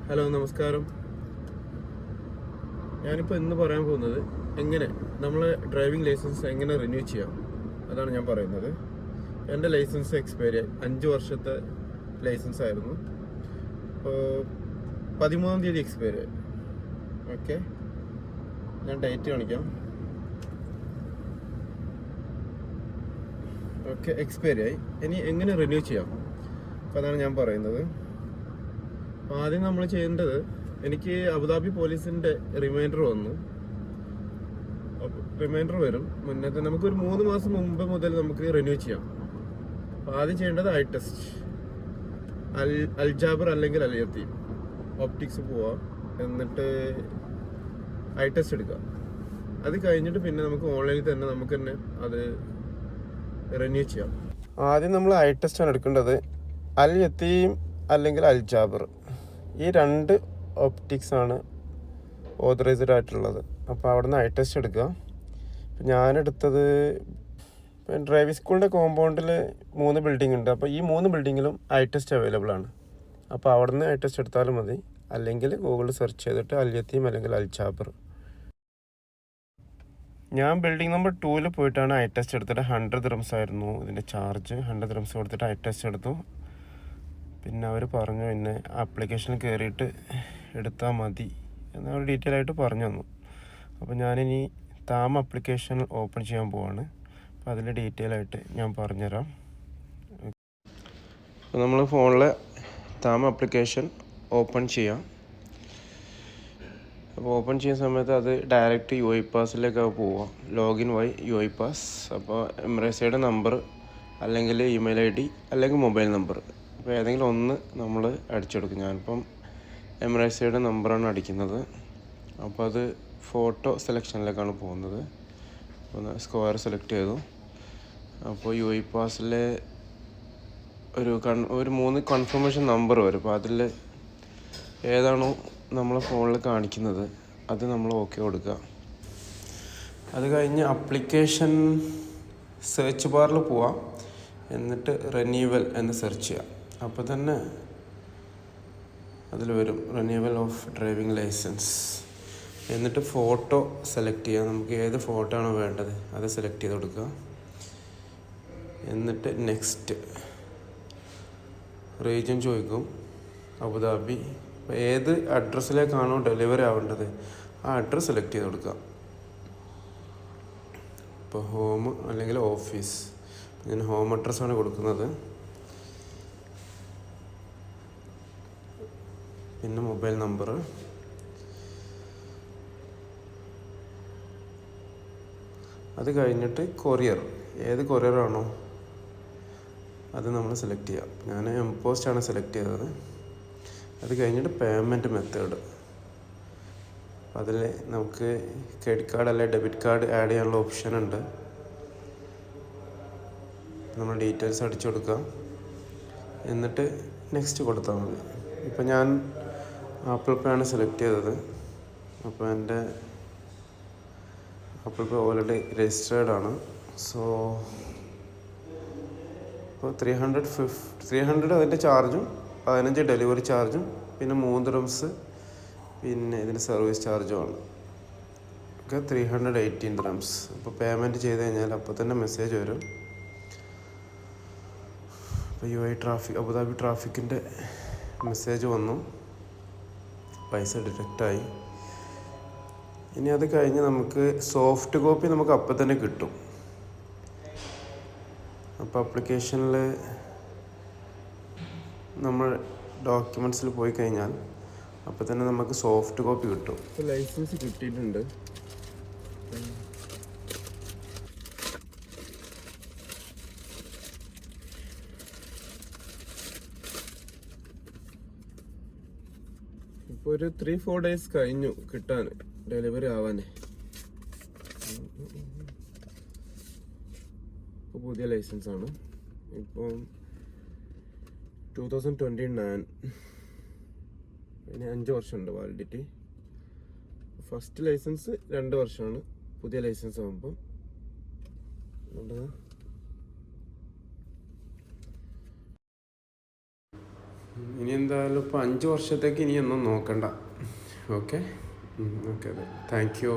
Hello, നമസ്കാരം. ഞാനിപ്പോൾ ഇന്ന് പറയാൻ പോകുന്നത് എങ്ങനെ നമ്മളെ ഡ്രൈവിംഗ് ലൈസൻസ് എങ്ങനെ റിന്യൂ ചെയ്യാം, അതാണ് ഞാൻ പറയുന്നത്. എൻ്റെ ലൈസൻസ് എക്സ്പയറി 5 വർഷത്തെ ലൈസൻസ് ആയിരുന്നു. അപ്പോൾ 13-ാം തീയതി എക്സ്പയറി ആയി. ഓക്കെ, ഞാൻ ഡേറ്റ് കാണിക്കാം. ഓക്കെ, എക്സ്പയറി ആയി. ഇനി എങ്ങനെ റിന്യൂ ചെയ്യാം, അപ്പോൾ അതാണ് ഞാൻ പറയുന്നത്. അപ്പോൾ ആദ്യം നമ്മൾ ചെയ്യേണ്ടത്, എനിക്ക് അബുദാബി പോലീസിൻ്റെ റിമൈൻഡർ വന്നു. റിമൈൻഡർ വരും മുന്നേ. നമുക്കൊരു 3 മാസം മുമ്പ് മുതൽ നമുക്ക് റിന്യൂ ചെയ്യാം. അപ്പോൾ ആദ്യം ചെയ്യേണ്ടത് ഐ ടെസ്റ്റ്, അൽജാബർ അല്ലെങ്കിൽ അലിയത്തി ഓപ്റ്റിക്സ് പോവാം, എന്നിട്ട് ഐ ടെസ്റ്റ് എടുക്കുക. അത് കഴിഞ്ഞിട്ട് പിന്നെ നമുക്ക് ഓൺലൈനിൽ തന്നെ നമുക്ക് തന്നെ അത് റിന്യൂ ചെയ്യാം. ആദ്യം നമ്മൾ ഐ ടെസ്റ്റാണ് എടുക്കേണ്ടത്. അലിയത്തിയും അല്ലെങ്കിൽ അൽജാബർ, ഈ 2 ഓപ്റ്റിക്സ് ആണ് ഓതറൈസ്ഡ് ആയിട്ടുള്ളത്. അപ്പോൾ അവിടെ നിന്ന് ഐ ടെസ്റ്റ് എടുക്കുക. ഞാനെടുത്തത് ഡ്രൈവിംഗ് സ്കൂളിൻ്റെ കോമ്പൗണ്ടിൽ 3 ബിൽഡിംഗ് ഉണ്ട്. അപ്പോൾ ഈ 3 ബിൽഡിങ്ങിലും ഐ ടെസ്റ്റ് അവൈലബിൾ ആണ്. അപ്പോൾ അവിടെ നിന്ന് ഐ ടെസ്റ്റ് എടുത്താലും മതി, അല്ലെങ്കിൽ ഗൂഗിളിൽ സെർച്ച് ചെയ്തിട്ട് അലിയത്തിയും അല്ലെങ്കിൽ അൽജാബർ. ഞാൻ ബിൽഡിംഗ് നമ്പർ 2 പോയിട്ടാണ് ഐ ടെസ്റ്റ് എടുത്തിട്ട് 100 ദിർഹംസ് ആയിരുന്നു ഇതിൻ്റെ ചാർജ്. 100 ദിർഹംസ് കൊടുത്തിട്ട് ഐ ടെസ്റ്റ് എടുത്തു. പിന്നെ അവർ പറഞ്ഞു പിന്നെ ആപ്ലിക്കേഷനിൽ കയറിയിട്ട് എടുത്താൽ മതി എന്നവർ ഡീറ്റെയിൽ ആയിട്ട് പറഞ്ഞു തന്നു. അപ്പോൾ ഞാനിനി താം ആപ്ലിക്കേഷൻ ഓപ്പൺ ചെയ്യാൻ പോവാണ്. അപ്പോൾ അതിൽ ഡീറ്റെയിൽ ആയിട്ട് ഞാൻ പറഞ്ഞുതരാം. അപ്പോൾ നമ്മൾ ഫോണിൽ താം ആപ്ലിക്കേഷൻ ഓപ്പൺ ചെയ്യാം. അപ്പോൾ ഓപ്പൺ ചെയ്യുന്ന സമയത്ത് അത് ഡയറക്റ്റ് യു ഐ പാസിലേക്കാണ് പോവുക. ലോഗിൻ വഴി യു ഐ പാസ്. അപ്പോൾ എംറേസയുടെ നമ്പർ അല്ലെങ്കിൽ ഇമെയിൽ ഐ ഡി അല്ലെങ്കിൽ മൊബൈൽ നമ്പർ, അപ്പോൾ ഏതെങ്കിലും ഒന്ന് നമ്മൾ അടിച്ചെടുക്കും. ഞാനിപ്പം എംറേസയുടെ നമ്പറാണ് അടിക്കുന്നത്. അപ്പോൾ അത് ഫോട്ടോ സെലക്ഷനിലേക്കാണ് പോകുന്നത്. അപ്പോൾ സ്ക്വയർ സെലക്ട് ചെയ്തു. അപ്പോൾ യു ഐ പാസിലെ ഒരു 3 കൺഫർമേഷൻ നമ്പർ വരും. അപ്പോൾ അതിൽ ഏതാണോ നമ്മൾ ഫോണിൽ കാണിക്കുന്നത് അത് നമ്മൾ ഓക്കെ കൊടുക്കുക. അത് കഴിഞ്ഞ് ആപ്ലിക്കേഷൻ സെർച്ച് ബാറിൽ പോവാം, എന്നിട്ട് റിന്യൂവൽ എന്ന് സെർച്ച് ചെയ്യാം. അപ്പോൾ തന്നെ അതിൽ വരും റിന്യൂവൽ ഓഫ് ഡ്രൈവിംഗ് ലൈസൻസ്. എന്നിട്ട് ഫോട്ടോ സെലക്ട് ചെയ്യുക. നമുക്ക് ഏത് ഫോട്ടോ ആണോ വേണ്ടത് അത് സെലക്ട് ചെയ്ത് കൊടുക്കുക. എന്നിട്ട് നെക്സ്റ്റ്. റീജിയൻ ചോദിക്കും, അബുദാബി. അപ്പോൾ ഏത് അഡ്രസ്സിലേക്കാണോ ഡെലിവറി ആവേണ്ടത് ആ അഡ്രസ്സ് സെലക്ട് ചെയ്ത് കൊടുക്കുക. ഇപ്പോൾ ഹോം അല്ലെങ്കിൽ ഓഫീസ്, ഞാൻ ഹോം അഡ്രസ്സാണ് കൊടുക്കുന്നത്. പിന്നെ മൊബൈൽ നമ്പർ. അത് കഴിഞ്ഞിട്ട് കൊറിയർ, ഏത് കൊറിയറാണോ അത് നമ്മൾ സെലക്ട് ചെയ്യാം. ഞാൻ എംപോസ്റ്റാണ് സെലക്ട് ചെയ്തത്. അത് കഴിഞ്ഞിട്ട് പേയ്മെൻറ്റ് മെത്തേഡ്, അതിൽ നമുക്ക് ക്രെഡിറ്റ് കാർഡ് അല്ലെങ്കിൽ ഡെബിറ്റ് കാർഡ് ആഡ് ചെയ്യാനുള്ള ഓപ്ഷൻ ഉണ്ട്. നമ്മൾ ഡീറ്റെയിൽസ് അടിച്ചു കൊടുക്കുക. എന്നിട്ട് നെക്സ്റ്റ് കൊടുത്താൽ മതി. ഇപ്പം ഞാൻ ആപ്പിൾ പേ ആണ് സെലക്ട് ചെയ്തത്. അപ്പോൾ എൻ്റെ ആപ്പിൾ പേ ഓൾറെഡി രജിസ്റ്റേർഡ് ആണ്. സോ ഇപ്പോൾ 300 അതിൻ്റെ ചാർജും 15 ഡെലിവറി ചാർജും പിന്നെ 3 ദിർഹംസ് പിന്നെ ഇതിന് സർവീസ് ചാർജുമാണ്. ഒക്കെ 318 ദിർഹംസ്. അപ്പോൾ പേയ്മെൻറ്റ് ചെയ്ത് കഴിഞ്ഞാൽ അപ്പോൾ തന്നെ മെസ്സേജ് വരും. അപ്പോൾ യു ഐ ട്രാഫിക്, അബുദാബി ട്രാഫിക്കിൻ്റെ മെസ്സേജ് വന്നു, പൈസ ഡിഡക്റ്റായി. ഇനി അത് കഴിഞ്ഞ് നമുക്ക് സോഫ്റ്റ് കോപ്പി നമുക്ക് അപ്പം തന്നെ കിട്ടും. അപ്പോൾ ആപ്ലിക്കേഷനിൽ നമ്മൾ ഡോക്യുമെൻറ്റ്സിൽ പോയി കഴിഞ്ഞാൽ അപ്പോൾ തന്നെ നമുക്ക് സോഫ്റ്റ് കോപ്പി കിട്ടും. ഇപ്പോൾ ലൈസൻസ് കിട്ടിയിട്ടുണ്ട്. ഇപ്പോൾ ഒരു 3-4 ഡേയ്സ് കഴിഞ്ഞു കിട്ടാൻ, ഡെലിവറി ആവാനേ. ഇപ്പോൾ പുതിയ ലൈസൻസാണ്. ഇപ്പം 2029. ഇനി 5 വർഷമുണ്ട് വാലിഡിറ്റി. ഫസ്റ്റ് ലൈസൻസ് 2 വർഷമാണ്. പുതിയ ലൈസൻസ് ആകുമ്പം ഇനി എന്തായാലും ഇപ്പോൾ 5 വർഷത്തേക്ക് ഇനി ഒന്നും നോക്കണ്ട. ഓക്കെ ഓക്കെ, അതെ, താങ്ക് യു.